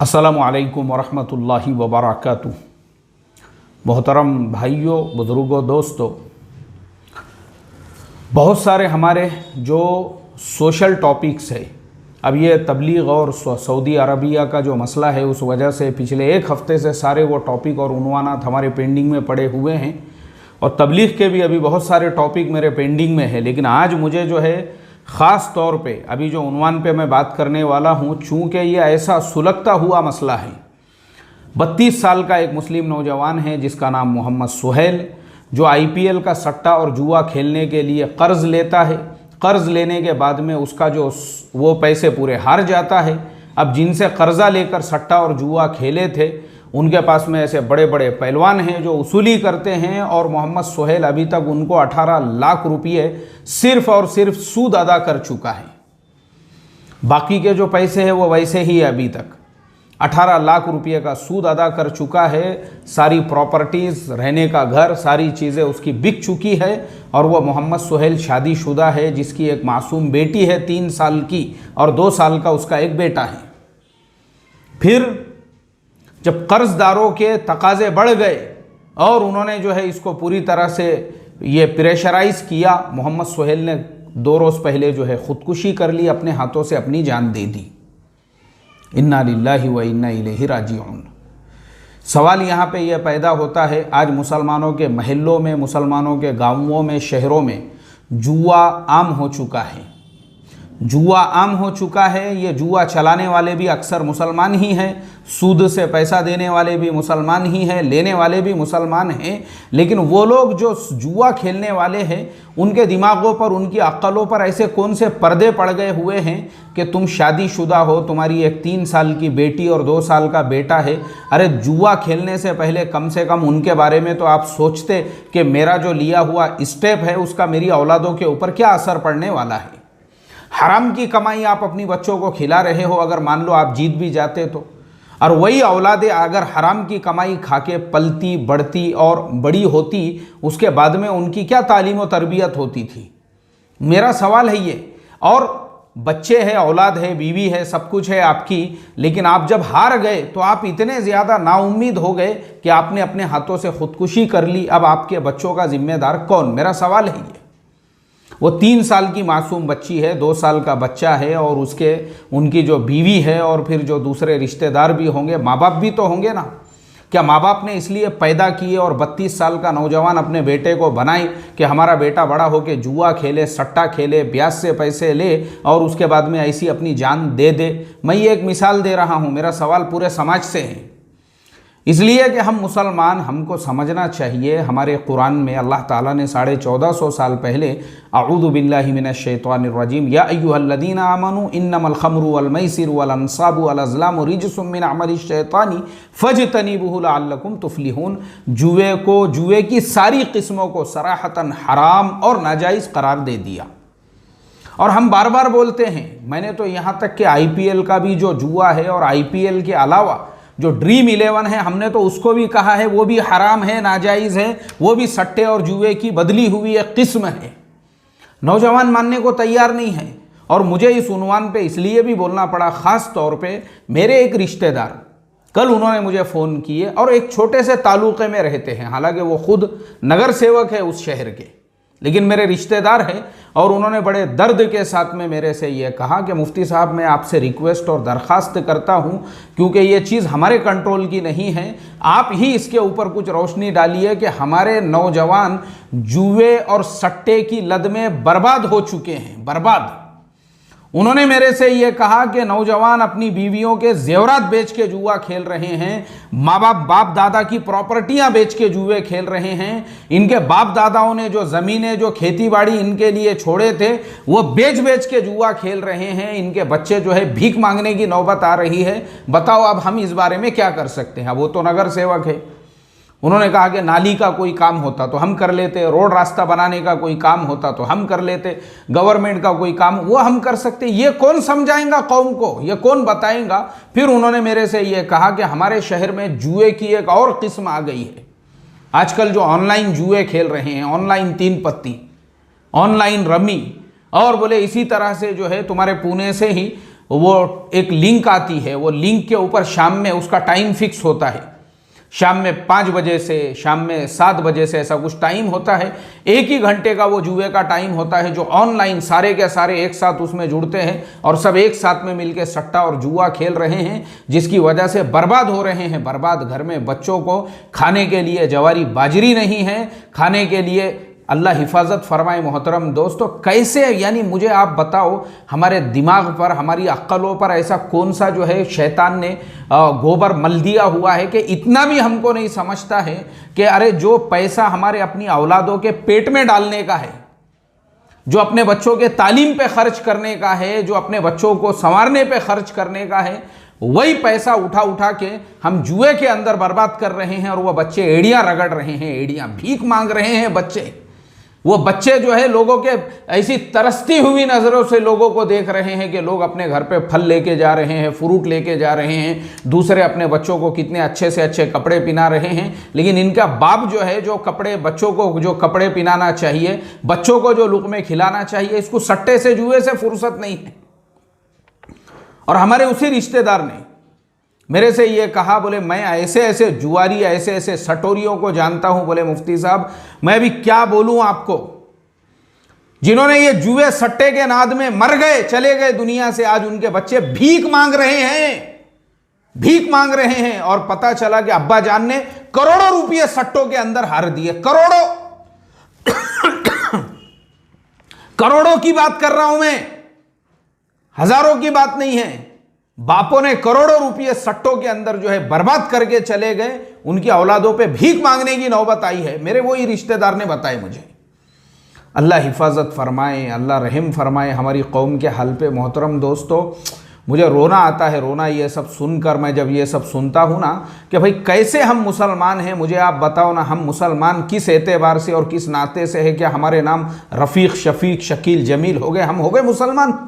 अस्सलामुअलैकुम वरहमतुल्लाहि वबरकातुहू। मोहतरम भाइयों, बुज़ुर्गों, दोस्तों, बहुत सारे हमारे जो सोशल टॉपिक्स है, अब ये तबलीग और सऊदी अरबिया का जो मसला है, उस वजह से पिछले एक हफ़्ते से सारे वो टॉपिक और उन्वानात हमारे पेंडिंग में पड़े हुए हैं और तबलीग के भी अभी बहुत सारे टॉपिक मेरे पेंडिंग में है। लेकिन आज मुझे जो है ख़ास तौर पे अभी जो उन्वान पे मैं बात करने वाला हूँ, चूँकि ये ऐसा सुलगता हुआ मसला है। 32 साल का एक मुस्लिम नौजवान है जिसका नाम मोहम्मद सुहेल, जो IPL का सट्टा और जुआ खेलने के लिए कर्ज़ लेता है। कर्ज़ लेने के बाद में उसका जो वो पैसे पूरे हार जाता है। अब जिनसे कर्ज़ा लेकर सट्टा और जुआ खेले थे, उनके पास में ऐसे बड़े बड़े पहलवान हैं जो वसूली करते हैं और मोहम्मद सुहेल अभी तक उनको 18 लाख रुपये सिर्फ़ और सिर्फ सूद अदा कर चुका है। बाकी के जो पैसे हैं वो वैसे ही अभी तक 18 लाख रुपये का सूद अदा कर चुका है। सारी प्रॉपर्टीज़, रहने का घर, सारी चीज़ें उसकी बिक चुकी है और वह मोहम्मद सुहेल शादीशुदा है, जिसकी एक मासूम बेटी है 3 साल की और 2 साल का उसका एक बेटा है। फिर जब कर्ज़दारों के तकाज़े बढ़ गए और उन्होंने जो है इसको पूरी तरह से ये प्रेशराइज़ किया, मोहम्मद सुहेल ने 2 रोज़ पहले जो है ख़ुदकुशी कर ली, अपने हाथों से अपनी जान दे दी। इन्ना लिल्लाहि व इन्ना इलैहि राजिऊन। सवाल यहाँ पे यह पैदा होता है, आज मुसलमानों के महल्लों में, मुसलमानों के गाँवों में, शहरों में जुआ आम हो चुका है। जुआ आम हो चुका है। ये जुआ चलाने वाले भी अक्सर मुसलमान ही हैं, सूद से पैसा देने वाले भी मुसलमान ही हैं, लेने वाले भी मुसलमान हैं। लेकिन वो लोग जो जुआ खेलने वाले हैं, उनके दिमागों पर, उनकी अक्लों पर ऐसे कौन से पर्दे पड़ गए हुए हैं कि तुम शादीशुदा हो, तुम्हारी एक 3 साल की बेटी और 2 साल का बेटा है। अरे जुआ खेलने से पहले कम से कम उनके बारे में तो आप सोचते कि मेरा जो लिया हुआ स्टेप है उसका मेरी औलादों के ऊपर क्या असर पड़ने वाला है। हराम की कमाई आप अपनी बच्चों को खिला रहे हो, अगर मान लो आप जीत भी जाते तो, और वही औलादे अगर हराम की कमाई खा के पलती, बढ़ती और बड़ी होती, उसके बाद में उनकी क्या तालीम और तरबियत होती थी। मेरा सवाल है ये। और बच्चे हैं, औलाद है, बीवी है, सब कुछ है आपकी, लेकिन आप जब हार गए तो आप इतने ज़्यादा नाउम्मीद हो गए कि आपने अपने हाथों से खुदकुशी कर ली। अब आपके बच्चों का जिम्मेदार कौन? मेरा सवाल है ये। वो 3 साल की मासूम बच्ची है, 2 साल का बच्चा है और उनकी जो बीवी है और फिर जो दूसरे रिश्तेदार भी होंगे, माँ बाप भी तो होंगे ना। क्या माँ बाप ने इसलिए पैदा किए और 32 साल का नौजवान अपने बेटे को बनाए कि हमारा बेटा बड़ा होकर जुआ खेले, सट्टा खेले, ब्याज से पैसे ले और उसके बाद में ऐसी अपनी जान दे दे? मैं ये एक मिसाल दे रहा हूँ, मेरा सवाल पूरे समाज से है। इसलिए कि हम मुसलमान, हमको समझना चाहिए, हमारे कुरान में अल्लाह ताला ने 1450 साल पहले अऊज़ु बिल्लाहि मिनश शैतानिर रजीम या अय्युहल्लज़ीना आमनू इन्नमल खम्रु वल मैसिरु वल अंसाबु वल अज़लामु रिज्सुम मिन अमलिश शैतानी फज्तनिबूहु लअल्लकुम तुफ्लिहून। जुए की सारी किस्मों को सराहतन हराम और नाजायज़ करार दे दिया। और हम बार बार बोलते हैं, मैंने तो यहाँ तक कि IPL का भी जो जुआ है और IPL के अलावा जो ड्रीम 11 है, हमने तो उसको भी कहा है वो भी हराम है, नाजायज़ है, वो भी सट्टे और जुए की बदली हुई एक किस्म है। नौजवान मानने को तैयार नहीं है। और मुझे इस उन्वान पे इसलिए भी बोलना पड़ा, ख़ास तौर पे मेरे एक रिश्तेदार, कल उन्होंने मुझे फ़ोन किए और एक छोटे से तालुक़े में रहते हैं, हालांकि वो खुद नगर सेवक है उस शहर के, लेकिन मेरे रिश्तेदार हैं। और उन्होंने बड़े दर्द के साथ में मेरे से ये कहा कि मुफ्ती साहब, मैं आपसे रिक्वेस्ट और दरख्वास्त करता हूँ, क्योंकि ये चीज़ हमारे कंट्रोल की नहीं है, आप ही इसके ऊपर कुछ रोशनी डालिए कि हमारे नौजवान जुए और सट्टे की लत में बर्बाद हो चुके हैं, बर्बाद। उन्होंने मेरे से ये कहा कि नौजवान अपनी बीवियों के जेवरात बेच के जुआ खेल रहे हैं, बाप दादा की प्रॉपर्टियां बेच के जुए खेल रहे हैं, इनके बाप दादाओं ने जो ज़मीनें, जो खेती बाड़ी इनके लिए छोड़े थे, वो बेच के जुआ खेल रहे हैं। इनके बच्चे जो है भीख मांगने की नौबत आ रही है। बताओ अब हम इस बारे में क्या कर सकते हैं? वो तो नगर सेवक है। उन्होंने कहा कि नाली का कोई काम होता तो हम कर लेते, रोड रास्ता बनाने का कोई काम होता तो हम कर लेते, गवर्नमेंट का कोई काम वो हम कर सकते। ये कौन समझाएगा कौम को? ये कौन बताएगा? फिर उन्होंने मेरे से ये कहा कि हमारे शहर में जुए की एक और किस्म आ गई है। आजकल जो ऑनलाइन जुए खेल रहे हैं, ऑनलाइन 3 पत्ती, ऑनलाइन रमी, और बोले इसी तरह से जो है तुम्हारे पुणे से ही वो एक लिंक आती है, वो लिंक के ऊपर शाम में उसका टाइम फिक्स होता है, शाम में 5 बजे से शाम में 7 बजे से ऐसा कुछ टाइम होता है। 1 ही घंटे का वो जुए का टाइम होता है, जो ऑनलाइन सारे के सारे एक साथ उसमें जुड़ते हैं और सब एक साथ में मिलकर सट्टा और जुआ खेल रहे हैं, जिसकी वजह से बर्बाद हो रहे हैं। बर्बाद घर में बच्चों को खाने के लिए जवारी बाजरी नहीं है, खाने के लिए अल्लाह हिफाजत फरमाए। मोहतरम दोस्तों, कैसे, यानी मुझे आप बताओ, हमारे दिमाग पर, हमारी अक्लों पर ऐसा कौन सा जो है शैतान ने गोबर मल दिया हुआ है कि इतना भी हमको नहीं समझता है कि अरे जो पैसा हमारे अपनी औलादों के पेट में डालने का है, जो अपने बच्चों के तालीम पे खर्च करने का है, जो अपने बच्चों को संवारने पे खर्च करने का है, वही पैसा उठा उठा के हम जुए के अंदर बर्बाद कर रहे हैं। और वह बच्चे एड़ियां रगड़ रहे हैं, एड़ियां भीख मांग रहे हैं बच्चे। वो बच्चे जो है लोगों के ऐसी तरसती हुई नज़रों से लोगों को देख रहे हैं कि लोग अपने घर पे फल लेके जा रहे हैं, फ्रूट लेके जा रहे हैं, दूसरे अपने बच्चों को कितने अच्छे से अच्छे कपड़े पहना रहे हैं, लेकिन इनका बाप जो है, जो कपड़े बच्चों को जो कपड़े पहनाना चाहिए, बच्चों को जो लुक़मे खिलाना चाहिए, इसको सट्टे से जुए से फुर्सत नहीं है। और हमारे उसी रिश्तेदार ने मेरे से ये कहा, बोले मैं ऐसे ऐसे जुआरी, ऐसे ऐसे सटोरियों को जानता हूं, बोले मुफ्ती साहब मैं भी क्या बोलूं आपको, जिन्होंने ये जुए सट्टे के नाद में मर गए, चले गए दुनिया से, आज उनके बच्चे भीख मांग रहे हैं, भीख मांग रहे हैं। और पता चला कि अब्बा जान ने करोड़ों रुपये सट्टों के अंदर हार दिए, करोड़ों करोड़ों की बात कर रहा हूं मैं, हजारों की बात नहीं है। बापों ने करोड़ों रुपये सट्टों के अंदर जो है बर्बाद करके चले गए, उनकी औलादों पे भीख मांगने की नौबत आई है। मेरे वही रिश्तेदार ने बताए मुझे। अल्लाह हिफाजत फरमाए, अल्लाह रहम फरमाए हमारी कौम के हाल पे। मोहतरम दोस्तों, मुझे रोना आता है, रोना ये सब सुनकर। मैं जब ये सब सुनता हूँ ना कि भाई कैसे हम मुसलमान हैं, मुझे आप बताओ ना, हम मुसलमान किस एतबार से और किस नाते से है? क्या हमारे नाम रफ़ीक, शफ़ीक, शकील, जमील हो गए? हम हो गए मुसलमान?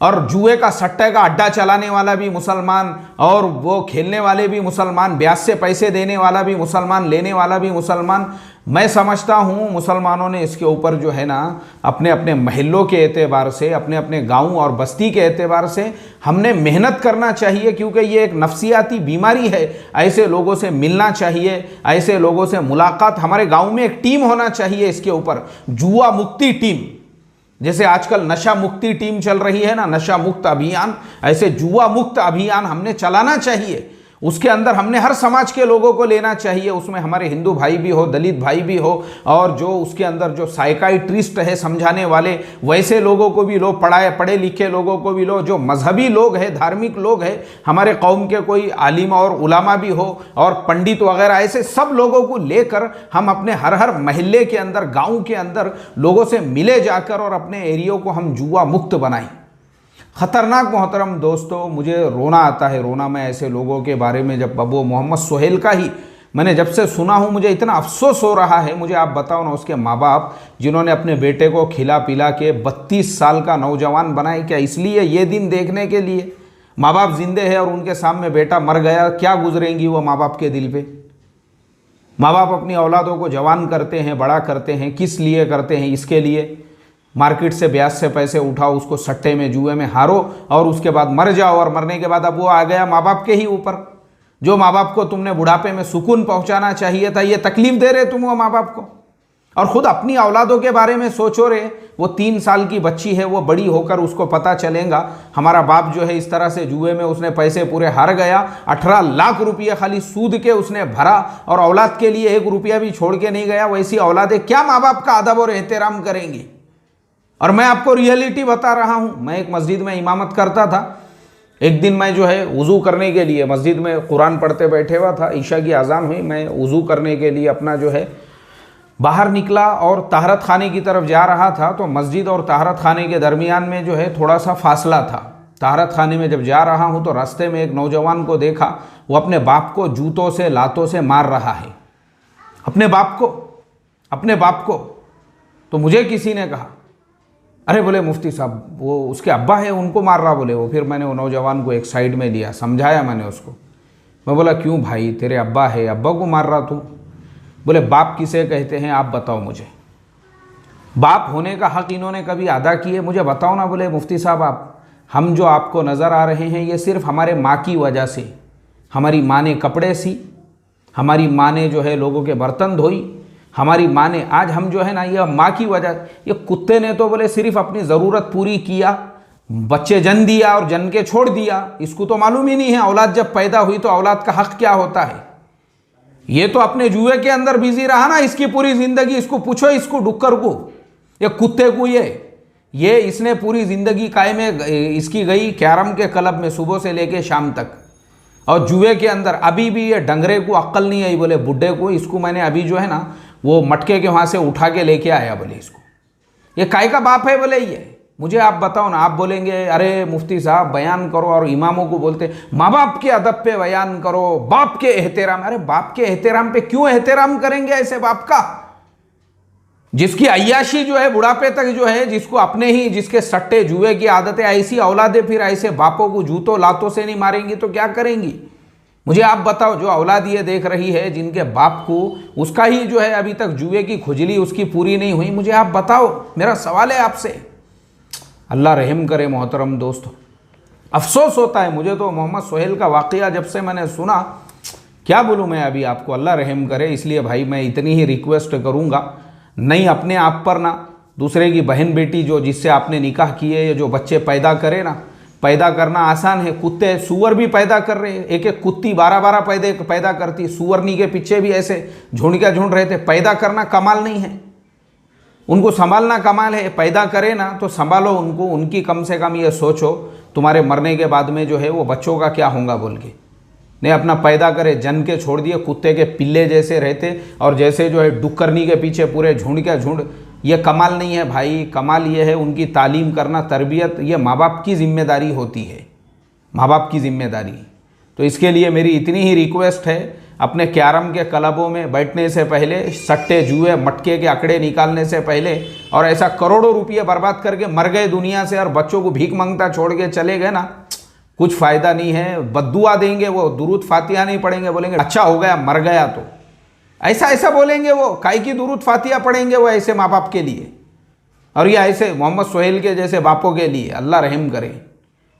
और जुए का सट्टे का अड्डा चलाने वाला भी मुसलमान, और वो खेलने वाले भी मुसलमान, ब्याज से पैसे देने वाला भी मुसलमान, लेने वाला भी मुसलमान। मैं समझता हूँ मुसलमानों ने इसके ऊपर जो है ना, अपने अपने महल्लों के एतबार से, अपने अपने गांव और बस्ती के एतबार से हमने मेहनत करना चाहिए, क्योंकि ये एक नफ्सियाती बीमारी है। ऐसे लोगों से मिलना चाहिए, ऐसे लोगों से मुलाकात। हमारे गाँव में एक टीम होना चाहिए इसके ऊपर, जुआ मुक्ति टीम। जैसे आजकल नशा मुक्ति टीम चल रही है ना, नशा मुक्त अभियान, ऐसे जुआ मुक्त अभियान हमने चलाना चाहिए। उसके अंदर हमने हर समाज के लोगों को लेना चाहिए। उसमें हमारे हिंदू भाई भी हो, दलित भाई भी हो, और जो उसके अंदर जो साइकाइट्रिस्ट है, समझाने वाले, वैसे लोगों को भी लो, पढ़े लिखे लोगों को भी लो, जो मजहबी लोग हैं, धार्मिक लोग हैं, हमारे कौम के कोई आलिम और उलामा भी हो, और पंडित वगैरह, ऐसे सब लोगों को लेकर हम अपने हर हर महल्ले के अंदर, गाँव के अंदर लोगों से मिले जाकर और अपने एरियो को हम जुआ मुक्त बनाएं। ख़तरनाक। मोहतरम दोस्तों, मुझे रोना आता है, रोना मैं ऐसे लोगों के बारे में, जब वो मोहम्मद सुहेल का ही मैंने जब से सुना हूँ, मुझे इतना अफसोस हो रहा है। मुझे आप बताओ ना, उसके माँ बाप जिन्होंने अपने बेटे को खिला पिला के 32 साल का नौजवान बनाए, क्या इसलिए ये दिन देखने के लिए? माँ बाप जिंदे हैं और उनके सामने बेटा मर गया, क्या गुजरेंगी वो माँ बाप के दिल पे? माँ बाप अपनी औलादों को जवान करते हैं, बड़ा करते हैं, किस लिए करते हैं? इसके लिए मार्केट से ब्याज से पैसे उठाओ, उसको सट्टे में, जुए में हारो, और उसके बाद मर जाओ। और मरने के बाद अब वो आ गया माँ बाप के ही ऊपर। जो माँ बाप को तुमने बुढ़ापे में सुकून पहुंचाना चाहिए था, ये तकलीफ दे रहे तुम वो माँ बाप को। और ख़ुद अपनी औलादों के बारे में सोचो रे। वो 3 साल की बच्ची है, वो बड़ी होकर उसको पता चलेगा हमारा बाप जो है इस तरह से जुए में उसने पैसे पूरे हार गया, 18 लाख रुपये खाली सूद के उसने भरा, और औलाद के लिए 1 रुपया भी छोड़ के नहीं गया। वैसी औलादें क्या माँ बाप का अदब और एहतराम करेंगी? और मैं आपको रियलिटी बता रहा हूँ। मैं एक मस्जिद में इमामत करता था। एक दिन मैं जो है वज़ू करने के लिए मस्जिद में कुरान पढ़ते बैठे हुआ था, ईशा की अज़ान हुई, मैं वज़ू करने के लिए अपना जो है बाहर निकला और तहरत खाने की तरफ जा रहा था। तो मस्जिद और तहरत खाने के दरमियान में जो है थोड़ा सा फासला था। तहरत खाने में जब जा रहा हूँ तो रास्ते में एक नौजवान को देखा, वो अपने बाप को जूतों से, लातों से मार रहा है, अपने बाप को। तो मुझे किसी ने कहा, अरे बोले मुफ्ती साहब वो उसके अब्बा है, उनको मार रहा बोले वो। फिर मैंने वो नौजवान को एक साइड में लिया, समझाया मैंने उसको। मैं बोला क्यों भाई, तेरे अब्बा है, अब्बा को मार रहा तू? बोले बाप किसे कहते हैं आप बताओ मुझे, बाप होने का हक इन्होंने कभी अदा किए? मुझे बताओ ना। बोले मुफ्ती साहब आप हम जो आपको नज़र आ रहे हैं ये सिर्फ हमारे माँ की वजह से। हमारी माँ ने कपड़े सी, हमारी माँ ने जो है लोगों के बर्तन धोई, हमारी माँ ने, आज हम जो है ना, ये माँ की वजह। ये कुत्ते ने तो बोले सिर्फ अपनी ज़रूरत पूरी किया, बच्चे जन्म दिया और जन्म के छोड़ दिया। इसको तो मालूम ही नहीं है औलाद जब पैदा हुई तो औलाद का हक क्या होता है। ये तो अपने जुए के अंदर बिजी रहा ना इसकी पूरी ज़िंदगी। इसको पूछो, इसको डुक्कर को, ये कुत्ते को, ये इसने पूरी ज़िंदगी काय में इसकी गई कैरम के क्लब में सुबह से लेके शाम तक, और जुए के अंदर। अभी भी ये डंगरे को अक्ल नहीं आई, बोले बुड्ढे को। इसको मैंने अभी जो है ना वो मटके के वहाँ से उठा के लेके आया, बोले इसको ये काय का बाप है। बोले ये मुझे आप बताओ ना। आप बोलेंगे अरे मुफ्ती साहब बयान करो, और इमामों को बोलते माँ बाप के अदब पे बयान करो, बाप के एहतराम। अरे बाप के एहतराम पे क्यों एहतराम करेंगे ऐसे बाप का, जिसकी अय्याशी जो है बुढ़ापे तक जो है, जिसको अपने ही, जिसके सट्टे जुए की आदतें, ऐसी औलादे फिर ऐसे बापों को जूतों लातों से नहीं मारेंगी तो क्या करेंगी। मुझे आप बताओ, जो औलाद ये देख रही है जिनके बाप को, उसका ही जो है अभी तक जुए की खुजली उसकी पूरी नहीं हुई, मुझे आप बताओ। मेरा सवाल है आपसे। अल्लाह रहम करे मोहतरम दोस्तों। अफसोस होता है मुझे तो मोहम्मद सोहेल का वाक़या जब से मैंने सुना, क्या बोलूँ मैं अभी आपको, अल्लाह रहम करे। इसलिए भाई मैं इतनी ही रिक्वेस्ट करूँगा, नहीं अपने आप पर ना दूसरे की बहन बेटी जो जिससे आपने निकाह किए, या जो बच्चे पैदा करे ना, पैदा करना आसान है। कुत्ते सूअर भी पैदा कर रहे हैं, एक एक कुत्ती 12-12 पैदा करती, सूअरनी के पीछे भी ऐसे झुंड क्या झुंड रहे थे। पैदा करना कमाल नहीं है, उनको संभालना कमाल है। पैदा करे ना तो संभालो उनको, उनकी कम से कम ये सोचो तुम्हारे मरने के बाद में जो है वो बच्चों का क्या होगा बोल के। नहीं अपना पैदा करे, जन्म के छोड़ दिए, कुत्ते के पिल्ले जैसे रहते, और जैसे जो है डुक्करनी के पीछे पूरे झुंड क्या झुंड। ये कमाल नहीं है भाई, कमाल ये है उनकी तालीम करना, तरबियत, ये माँ बाप की जिम्मेदारी होती है, माँ बाप की जिम्मेदारी। तो इसके लिए मेरी इतनी ही रिक्वेस्ट है, अपने कैरम के क्लबों में बैठने से पहले, सट्टे जुए मटके के आंकड़े निकालने से पहले, और ऐसा करोड़ों रुपये बर्बाद करके मर गए दुनिया से और बच्चों को भीख मांगता छोड़ के चले गए ना, कुछ फ़ायदा नहीं है। बद्दुआ देंगे वो, दुरूद फातिहा नहीं पढ़ेंगे, बोलेंगे अच्छा हो गया मर गया तो, ऐसा बोलेंगे वो। काई की दुरूद फातिहा पढ़ेंगे वो ऐसे माँ बाप के लिए, और ये ऐसे मोहम्मद सोहेल के जैसे बापों के लिए। अल्लाह रहम करे।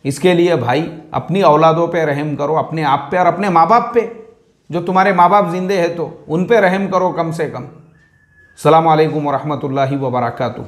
इसके लिए भाई अपनी औलादों पे रहम करो, अपने आप पे, और अपने माँ बाप पे, जो तुम्हारे माँ बाप जिंदे हैं तो उन पे रहम करो कम से कम। अस्सलामु अलैकुम व रहमतुल्लाहि व बरकातुहू।